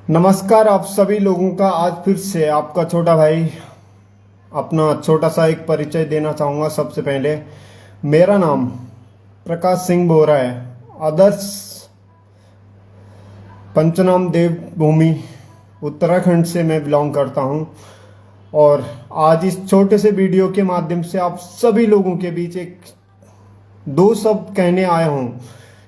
नमस्कार आप सभी लोगों का। आज फिर से आपका छोटा भाई अपना छोटा सा एक परिचय देना चाहूँगा। सबसे पहले मेरा नाम प्रकाश सिंह बोरा है। आदर्श पंचनाम देवभूमि उत्तराखंड से मैं बिलोंग करता हूँ। और आज इस छोटे से वीडियो के माध्यम से आप सभी लोगों के बीच एक दो शब्द कहने आया हूँ।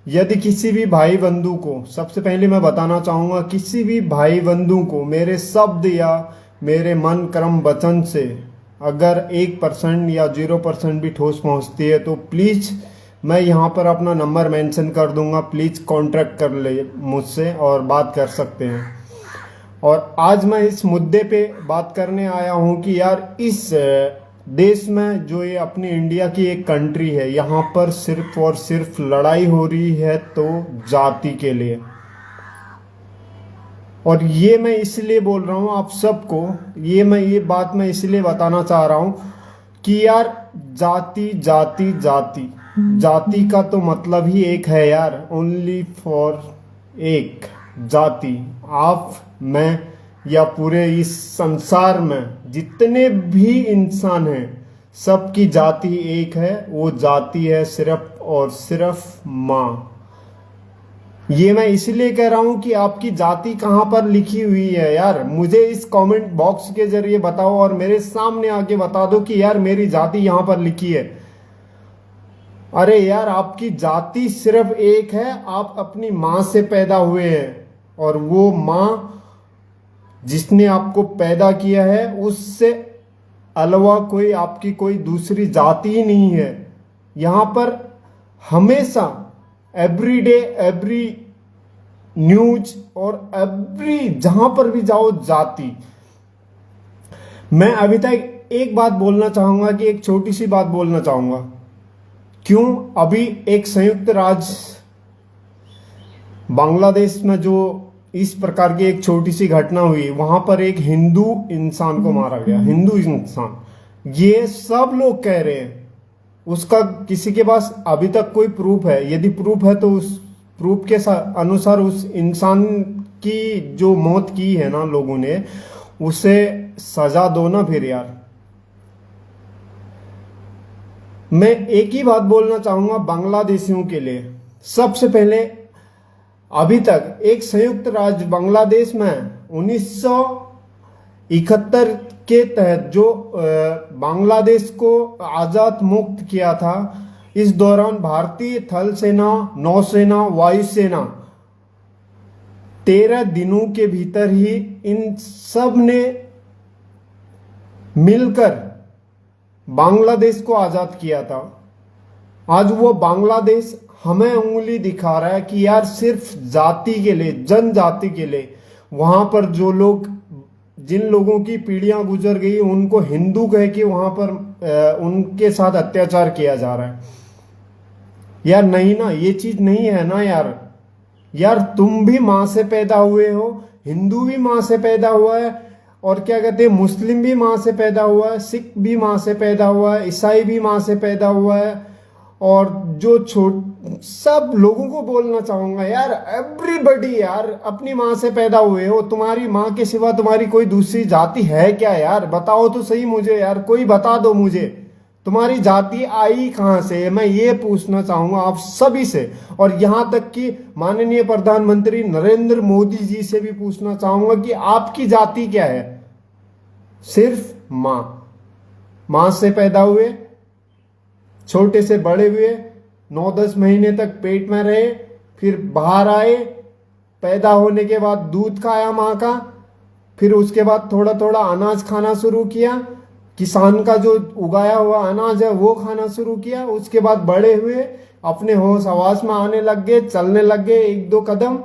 यदि किसी भी भाई बंधु को, सबसे पहले मैं बताना चाहूँगा, किसी भी भाई बंधु को मेरे शब्द या मेरे मन कर्म वचन से अगर 1% या 0% भी ठोस पहुँचती है तो प्लीज़ मैं यहाँ पर अपना नंबर मेंशन कर दूंगा। प्लीज़ कांटेक्ट कर ले मुझसे और बात कर सकते हैं। और आज मैं इस मुद्दे पे बात करने आया हूँ कि यार इस देश में जो ये अपनी इंडिया की एक कंट्री है, यहाँ पर सिर्फ और सिर्फ लड़ाई हो रही है तो जाति के लिए। और ये मैं इसलिए बोल रहा हूँ आप सबको, ये बात मैं इसलिए बताना चाह रहा हूँ कि यार जाति जाति जाति जाति का तो मतलब ही एक है यार, ओनली फॉर एक जाति। आप, मैं या पूरे इस संसार में जितने भी इंसान हैं सबकी जाति एक है। वो जाति है सिर्फ और सिर्फ माँ। ये मैं इसलिए कह रहा हूं कि आपकी जाति कहां पर लिखी हुई है यार, मुझे इस कमेंट बॉक्स के जरिए बताओ और मेरे सामने आके बता दो कि यार मेरी जाति यहां पर लिखी है। अरे यार आपकी जाति सिर्फ एक है, आप अपनी माँ से पैदा हुए हैं और वो माँ जिसने आपको पैदा किया है उससे अलावा कोई आपकी कोई दूसरी जाति ही नहीं है। यहाँ पर हमेशा एवरी डे, एवरी न्यूज और एवरी जहां पर भी जाओ जाति। मैं अभी तक एक बात बोलना चाहूंगा कि एक छोटी सी बात बोलना चाहूंगा। क्यों अभी एक संयुक्त राज्य बांग्लादेश में जो इस प्रकार की एक छोटी सी घटना हुई, वहां पर एक हिंदू इंसान को मारा गया, हिंदू इंसान। ये सब लोग कह रहे हैं, उसका किसी के पास अभी तक कोई प्रूफ है? यदि प्रूफ है तो उस प्रूफ के अनुसार उस इंसान की जो मौत की है ना लोगों ने, उसे सजा दो ना फिर यार। मैं एक ही बात बोलना चाहूंगा बांग्लादेशियों के लिए। सबसे पहले अभी तक एक संयुक्त राज्य बांग्लादेश में 1971 के तहत जो बांग्लादेश को आजाद मुक्त किया था, इस दौरान भारतीय थल सेना, नौसेना, वायुसेना 13 दिनों के भीतर ही इन सब ने मिलकर बांग्लादेश को आजाद किया था। आज वो बांग्लादेश हमें उंगली दिखा रहा है कि यार सिर्फ जाति के लिए, जनजाति के लिए वहां पर जो लोग, जिन लोगों की पीढ़ियां गुजर गई उनको हिंदू कह के वहां पर उनके साथ अत्याचार किया जा रहा है। यार नहीं ना, ये चीज नहीं है ना यार। यार तुम भी माँ से पैदा हुए हो, हिंदू भी माँ से पैदा हुआ है, और क्या कहते हैं, मुस्लिम भी माँ से पैदा हुआ है, सिख भी माँ से पैदा हुआ है, ईसाई भी माँ से पैदा हुआ है। और जो सब लोगों को बोलना चाहूंगा यार, एवरीबडी यार अपनी माँ से पैदा हुए हो। तुम्हारी माँ के सिवा तुम्हारी कोई दूसरी जाति है क्या यार? बताओ तो सही मुझे यार, कोई बता दो मुझे तुम्हारी जाति आई कहाँ से। मैं ये पूछना चाहूंगा आप सभी से, और यहां तक कि माननीय प्रधानमंत्री नरेंद्र मोदी जी से भी पूछना चाहूंगा कि आपकी जाति क्या है? सिर्फ माँ। माँ से पैदा हुए, छोटे से बड़े हुए, 9-10 महीने तक पेट में रहे, फिर बाहर आए, पैदा होने के बाद दूध खाया माँ का, फिर उसके बाद थोड़ा थोड़ा अनाज खाना शुरू किया, किसान का जो उगाया हुआ अनाज है वो खाना शुरू किया। उसके बाद बड़े हुए, अपने होश आवास में आने लग गए, चलने लग गए 1-2 कदम,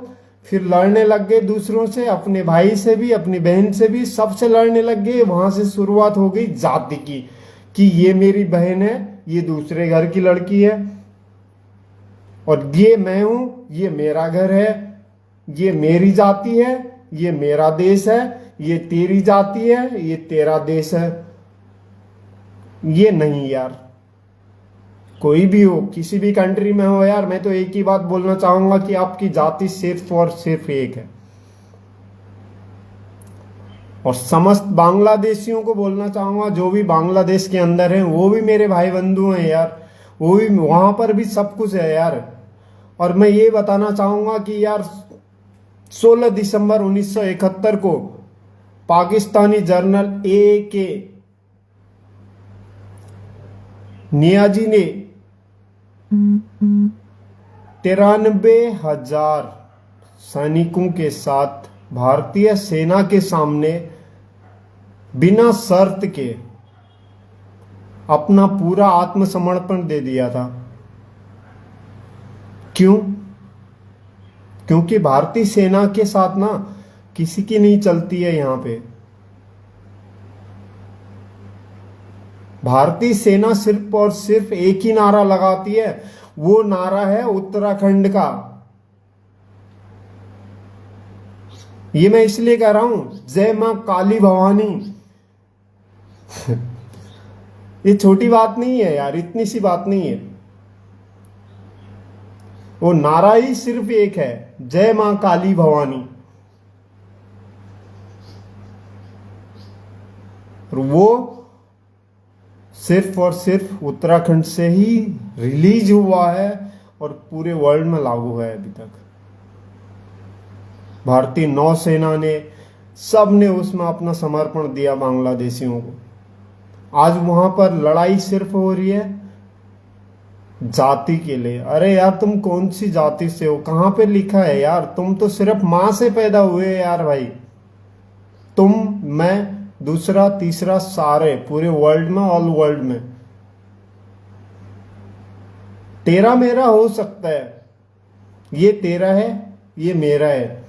फिर लड़ने लग गए दूसरों से, अपने भाई से भी, अपनी बहन से भी, सबसे लड़ने लग गए। वहां से शुरुआत हो गई जाति की, कि ये मेरी बहन है, ये दूसरे घर की लड़की है, और ये मैं हूं, ये मेरा घर है, ये मेरी जाति है, ये मेरा देश है, ये तेरी जाति है, ये तेरा देश है। ये नहीं यार, कोई भी हो, किसी भी कंट्री में हो यार, मैं तो एक ही बात बोलना चाहूंगा कि आपकी जाति सिर्फ और सिर्फ एक है। और समस्त बांग्लादेशियों को बोलना चाहूंगा, जो भी बांग्लादेश के अंदर हैं वो भी मेरे भाई बंधु हैं यार, वो भी वहां पर भी सब कुछ है यार। और मैं ये बताना चाहूंगा कि यार 16 दिसंबर 1971 को पाकिस्तानी जर्नल A.K. नियाजी ने 93,000 सैनिकों के साथ भारतीय सेना के सामने बिना शर्त के अपना पूरा आत्मसमर्पण दे दिया था। क्यों? क्योंकि भारतीय सेना के साथ ना किसी की नहीं चलती है यहां पे। भारतीय सेना सिर्फ और सिर्फ एक ही नारा लगाती है, वो नारा है उत्तराखंड का। ये मैं इसलिए कह रहा हूं, जय मां काली भवानी। ये छोटी बात नहीं है यार, इतनी सी बात नहीं है। वो नारा ही सिर्फ एक है, जय मां काली भवानी। और वो सिर्फ और सिर्फ उत्तराखंड से ही रिलीज हुआ है और पूरे वर्ल्ड में लागू है अभी तक। भारतीय नौसेना ने, सब ने उसमें अपना समर्पण दिया बांग्लादेशियों को। आज वहां पर लड़ाई सिर्फ हो रही है जाति के लिए। अरे यार तुम कौन सी जाति से हो? कहां पे लिखा है यार? तुम तो सिर्फ मां से पैदा हुए यार भाई। तुम, मैं, दूसरा, तीसरा, सारे पूरे वर्ल्ड में, ऑल वर्ल्ड में। तेरा मेरा हो सकता है, ये तेरा है, ये मेरा है,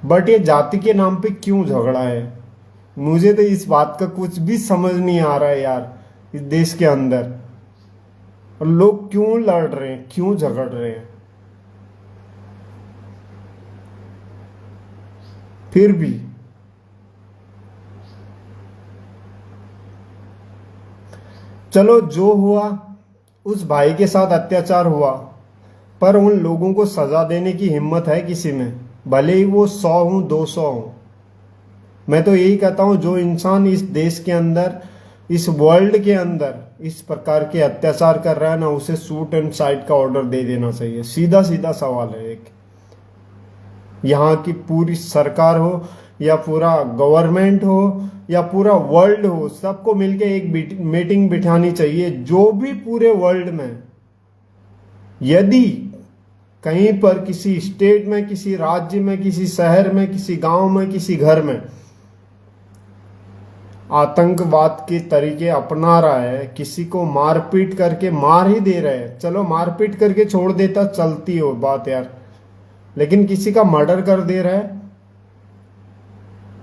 बट ये जाति के नाम पे क्यों झगड़ा है? मुझे तो इस बात का कुछ भी समझ नहीं आ रहा है यार, इस देश के अंदर। और लोग क्यों लड़ रहे हैं, क्यों झगड़ रहे हैं? फिर भी चलो, जो हुआ उस भाई के साथ अत्याचार हुआ, पर उन लोगों को सजा देने की हिम्मत है किसी में? भले ही वो 100 हो, 200 हो। मैं तो यही कहता हूं, जो इंसान इस देश के अंदर, इस वर्ल्ड के अंदर इस प्रकार के अत्याचार कर रहा है ना, उसे शूट एंड साइट का ऑर्डर दे देना चाहिए। सीधा सीधा सवाल है एक। यहाँ की पूरी सरकार हो या पूरा गवर्नमेंट हो या पूरा वर्ल्ड हो, सबको मिलके एक मीटिंग बिठानी चाहिए। जो भी पूरे वर्ल्ड में यदि कहीं पर किसी स्टेट में, किसी राज्य में, किसी शहर में, किसी गांव में, किसी घर में आतंकवाद के तरीके अपना रहा है, किसी को मारपीट करके मार ही दे रहे हैं, चलो मारपीट करके छोड़ देता, चलती हो बात यार, लेकिन किसी का मर्डर कर दे रहा है,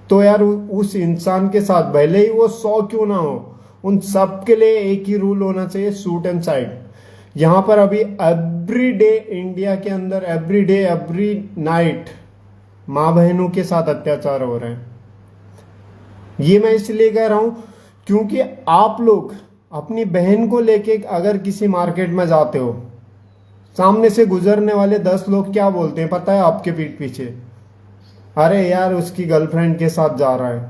तो यार उस इंसान के साथ भले ही वो 100 क्यों ना हो, उन सब के लिए एक ही रूल होना चाहिए, शूट एंड साइट। यहां पर अभी एवरी डे इंडिया के अंदर, एवरी डे, एवरी नाइट मां बहनों के साथ अत्याचार हो रहे हैं। ये मैं इसलिए कह रहा हूं क्योंकि आप लोग अपनी बहन को लेके अगर किसी मार्केट में जाते हो, सामने से गुजरने वाले 10 लोग क्या बोलते हैं पता है आपके पीठ पीछे? अरे यार उसकी गर्लफ्रेंड के साथ जा रहा है।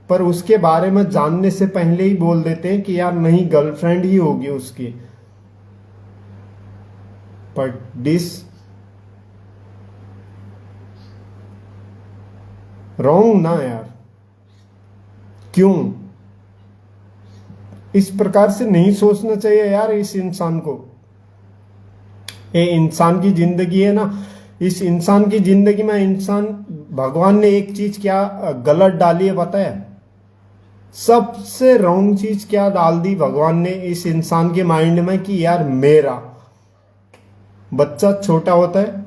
पर उसके बारे में जानने से पहले ही बोल देते हैं कि यार नहीं, गर्लफ्रेंड ही होगी उसकी। बट दिस रॉन्ग ना यार। क्यों? इस प्रकार से नहीं सोचना चाहिए यार इस इंसान को। ये इंसान की जिंदगी है ना, इस इंसान की जिंदगी में इंसान, भगवान ने एक चीज क्या गलत डाली है पता है? सबसे रॉन्ग चीज क्या डाल दी भगवान ने इस इंसान के माइंड में कि यार मेरा बच्चा छोटा होता है,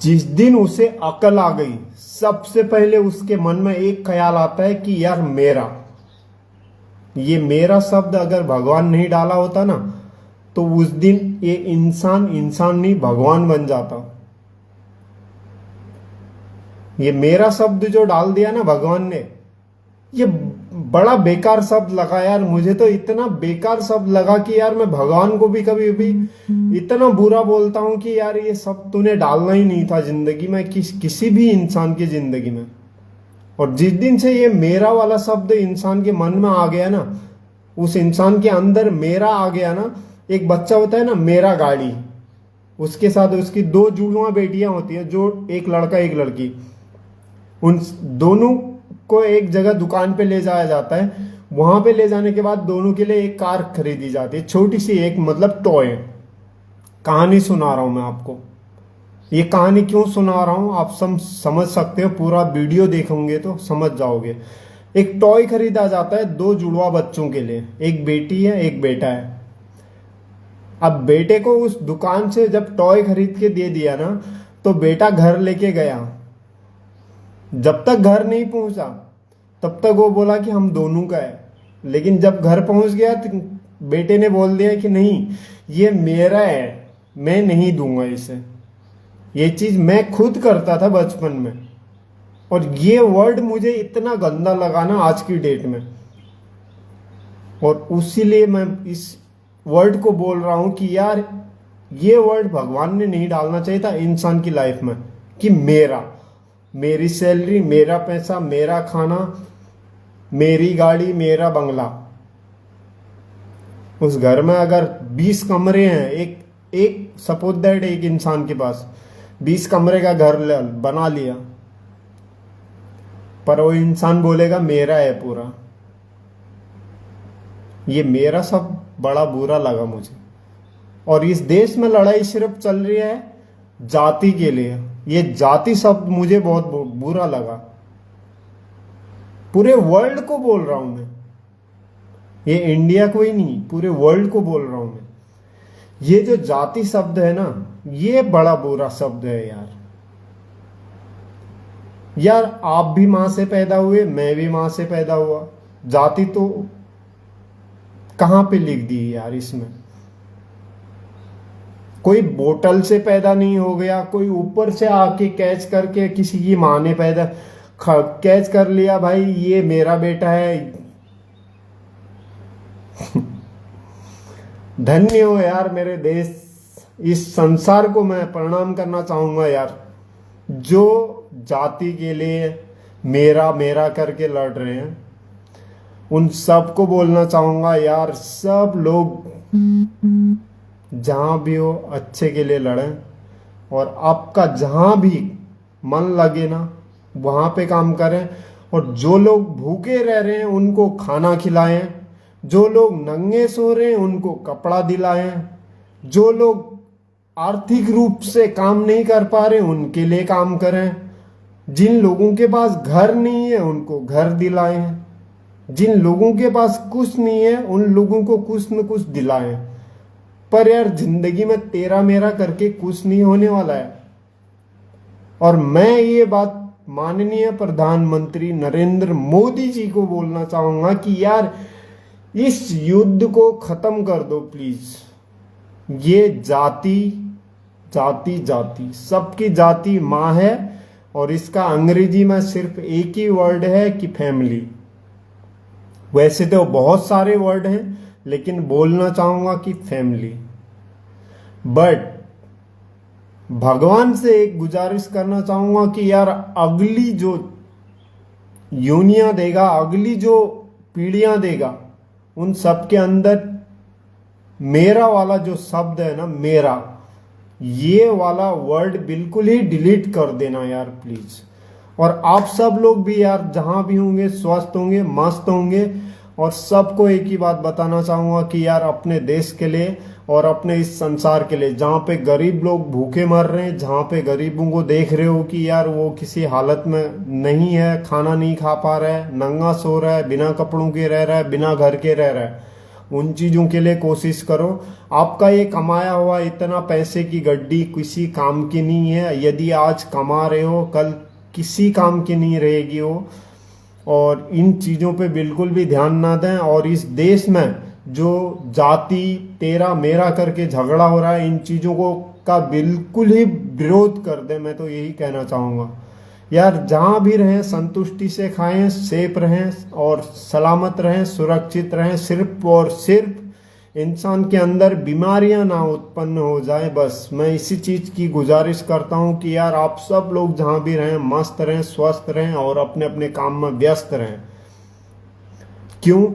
जिस दिन उसे अकल आ गई, सबसे पहले उसके मन में एक ख्याल आता है कि यार मेरा। ये मेरा शब्द अगर भगवान नहीं डाला होता ना, तो उस दिन ये इंसान नहीं भगवान बन जाता। ये मेरा शब्द जो डाल दिया ना भगवान ने, ये बड़ा बेकार शब्द लगा यार, मुझे तो इतना बेकार शब्द लगा कि यार मैं भगवान को भी कभी भी इतना बुरा बोलता हूं कि यार ये सब तूने डालना ही नहीं था जिंदगी में, किसी भी इंसान की जिंदगी में। और जिस दिन से ये मेरा वाला शब्द इंसान के मन में आ गया ना, उस इंसान के अंदर मेरा आ गया ना, एक बच्चा होता है ना मेरा गाड़ी, उसके साथ उसकी दो जुड़वा बेटियां होती है, जो एक लड़का एक लड़की, उन दोनों को एक जगह दुकान पे ले जाया जाता है। वहां पे ले जाने के बाद दोनों के लिए एक कार खरीदी जाती है, छोटी सी एक, मतलब टॉय। कहानी सुना रहा हूं मैं आपको। ये कहानी क्यों सुना रहा हूं आप समझ सकते हो, पूरा वीडियो देखोगे तो समझ जाओगे। एक टॉय खरीदा जाता है दो जुड़वा बच्चों के लिए, एक बेटी है एक बेटा है। अब बेटे को उस दुकान से जब टॉय खरीद के दे दिया ना, तो बेटा घर लेके गया। जब तक घर नहीं पहुंचा तब तक वो बोला कि हम दोनों का है, लेकिन जब घर पहुंच गया तो बेटे ने बोल दिया कि नहीं ये मेरा है, मैं नहीं दूंगा इसे। ये चीज मैं खुद करता था बचपन में, और ये वर्ड मुझे इतना गंदा लगा ना आज की डेट में, और उसीलिए मैं इस वर्ड को बोल रहा हूं कि यार ये वर्ड भगवान ने नहीं डालना चाहिए था इंसान की लाइफ में, कि मेरी सैलरी, मेरा पैसा, मेरा खाना, मेरी गाड़ी, मेरा बंगला। उस घर में अगर 20 कमरे हैं, एक सपोज दैट एक इंसान के पास 20 कमरे का घर बना लिया, पर वो इंसान बोलेगा मेरा है पूरा। ये मेरा सब बड़ा बुरा लगा मुझे। और इस देश में लड़ाई सिर्फ चल रही है जाति के लिए। ये जाति शब्द मुझे बहुत बुरा लगा। पूरे वर्ल्ड को बोल रहा हूं मैं, ये इंडिया को ही नहीं, पूरे वर्ल्ड को बोल रहा हूं मैं। ये जो जाति शब्द है ना, ये बड़ा बुरा शब्द है यार। यार आप भी मां से पैदा हुए, मैं भी मां से पैदा हुआ, जाति तो कहां पे लिख दी यार इसमें। कोई बोतल से पैदा नहीं हो गया, कोई ऊपर से आके कैच करके किसी की मां ने पैदा कैच कर लिया, भाई ये मेरा बेटा है। धन्य हो यार मेरे देश, इस संसार को मैं प्रणाम करना चाहूंगा यार, जो जाति के लिए मेरा मेरा करके लड़ रहे हैं। उन सबको बोलना चाहूंगा यार, सब लोग जहां भी हो अच्छे के लिए लड़ें, और आपका जहां भी मन लगे ना वहां पे काम करें। और जो लोग भूखे रह रहे हैं उनको खाना खिलाएं, जो लोग नंगे सो रहे हैं उनको कपड़ा दिलाएं, जो लोग आर्थिक रूप से काम नहीं कर पा रहे उनके लिए काम करें, जिन लोगों के पास घर नहीं है उनको घर दिलाएं, जिन लोगों के पास कुछ नहीं है उन लोगों को कुछ न कुछ दिलाएं। पर यार जिंदगी में तेरा मेरा करके कुछ नहीं होने वाला है। और मैं ये बात माननीय प्रधानमंत्री नरेंद्र मोदी जी को बोलना चाहूंगा कि यार इस युद्ध को खत्म कर दो प्लीज। ये जाति जाति जाति, सबकी जाति मां है, और इसका अंग्रेजी में सिर्फ एक ही वर्ड है कि फैमिली। वैसे तो बहुत सारे वर्ड हैं, लेकिन बोलना चाहूंगा कि फैमिली। बट भगवान से एक गुजारिश करना चाहूंगा कि यार अगली जो योनियां देगा, अगली जो पीढ़ियां देगा, उन सब के अंदर मेरा वाला जो शब्द है ना, मेरा, ये वाला वर्ड बिल्कुल ही डिलीट कर देना यार प्लीज। और आप सब लोग भी यार जहां भी होंगे स्वस्थ होंगे, मस्त होंगे। और सबको एक ही बात बताना चाहूंगा कि यार अपने देश के लिए और अपने इस संसार के लिए, जहां पे गरीब लोग भूखे मर रहे हैं, जहां पे गरीबों को देख रहे हो कि यार वो किसी हालत में नहीं है, खाना नहीं खा पा रहा है, नंगा सो रहा है, बिना कपड़ों के रह रहा है, बिना घर के रह रहा है, उन चीजों के लिए कोशिश करो। आपका ये कमाया हुआ इतना पैसे की गड्डी किसी काम की नहीं है। यदि आज कमा रहे हो कल किसी काम की नहीं रहेगी वो। और इन चीजों पे बिल्कुल भी ध्यान ना दें। और इस देश में जो जाति तेरा मेरा करके झगड़ा हो रहा है, इन चीजों को का बिल्कुल ही विरोध कर दें। मैं तो यही कहना चाहूंगा। यार जहां भी रहें संतुष्टि से खाएं, सेफ रहें और सलामत रहें, सुरक्षित रहें। सिर्फ और सिर्फ इंसान के अंदर बीमारियां ना उत्पन्न हो जाए, बस मैं इसी चीज की गुजारिश करता हूं कि यार आप सब लोग जहां भी रहें मस्त रहें, स्वस्थ रहें और अपने अपने काम में व्यस्त रहें। क्यों?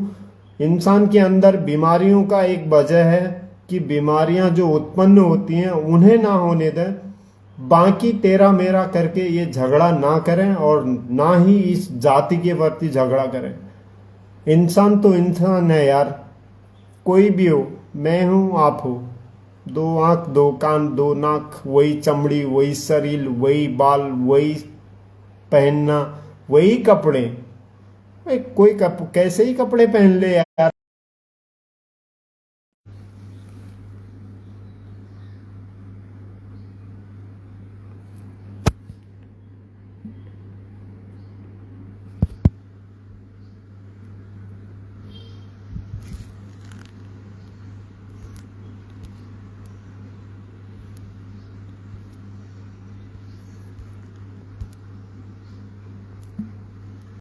इंसान के अंदर बीमारियों का एक वजह है कि बीमारियां जो उत्पन्न होती हैं उन्हें ना होने दें, बाकी तेरा मेरा करके ये झगड़ा ना करें और ना ही इस जाति के प्रति झगड़ा करें। इंसान तो इंसान है यार, कोई भी हो, मैं हूं आप हो, दो आंख दो कान दो नाक, वही चमड़ी वही शरीर वही बाल वही पहनना वही कपड़े। कोई कैसे ही कपड़े पहन ले यार।